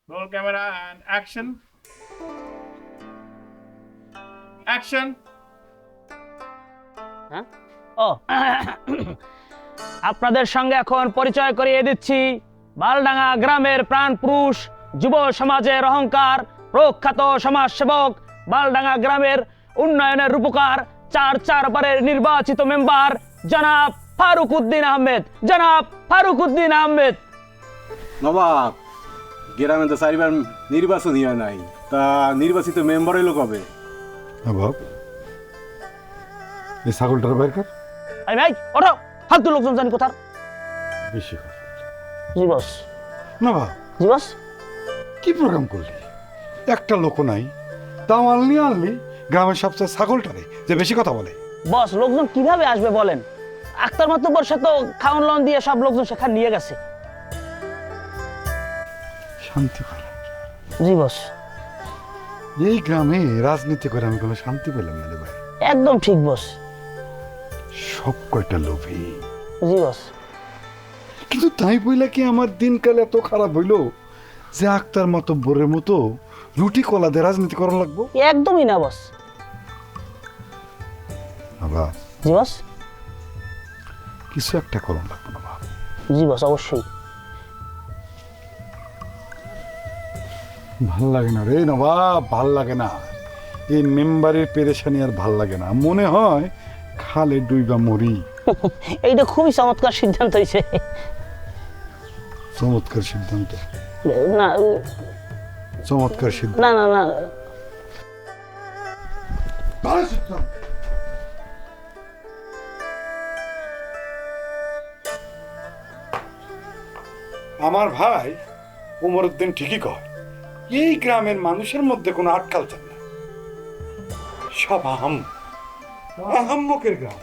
Roll camera and action. Action. হ্যাঁ ও আপনাদের সঙ্গে এখন পরিচয় করিয়ে দিচ্ছি বালডাঙ্গা গ্রামের প্রাণ পুরুষ, যুব সমাজের অহংকার, প্রখ্যাত সমাজসেবক, বালডাঙ্গা গ্রামের উন্নয়নের রূপকার, চার বারের নির্বাচিত মেম্বার জনাব ফারুক উদ্দিন আহমেদ। জনাব ফারুক উদ্দিন আহমেদ। নবাব, গ্রামে তো চারিবার নির্বাচনই হয় নাই, তা নির্বাচিত মেম্বার এলো কবে? নবাব, এই ছাগলটার বাইর কর। আরে ভাই ওঠো, ফালতু লোকজন জানি কোথার। বেশি কথা। জি বস। নবাব, জি বস। কি প্রোগ্রাম করলি? একটা লোক নাই, তাও আনলি গ্রামের সবচেয়ে ছাগলটারে যে বেশি কথা বলে। বস, লোকজন কিভাবে আসবে বলেন? আক্তার মাতুব্বর সে তো খাওয়ান লন দিয়ে সব লোকজন সেখানে নিয়ে গেছে। শান্তি করে। জি বস। এই গ্রামে রাজনীতি করে আমি কোনো শান্তি পেলাম না রে ভাই। একদম ঠিক বস। সব কয়টা লোভী। জি বস। কিন্তু তাই বইলা কি আমার দিনকাল এত খারাপ হইল যে আক্তার মাতুব্বরের মতো রুটি কলা দিয়ে রাজনীতি করা লাগবো? একদমই না বস। বাবা, জি বস। কিছু একটা করণ লাগবো না বাবা। জি বস, অবশ্যই। ভাল লাগে না রে নবাব, ভাল লাগে না। এই মেম্বারের পেরেশানি আর ভাল লাগে না। মনে হয় খালে ডুইবা মরি। এইটা খুবই চমৎকার সিদ্ধান্ত হয়েছে। চমৎকার সিদ্ধান্ত, না চমৎকার সিদ্ধান্ত। না না না ভালো সিদ্ধান্ত। আমার ভাই উমর উদ্দিন ঠিকই কয়, এই গ্রামের মানুষের মধ্যে কোনো আট কালচার না, সব আহাম্মকের গ্রাম।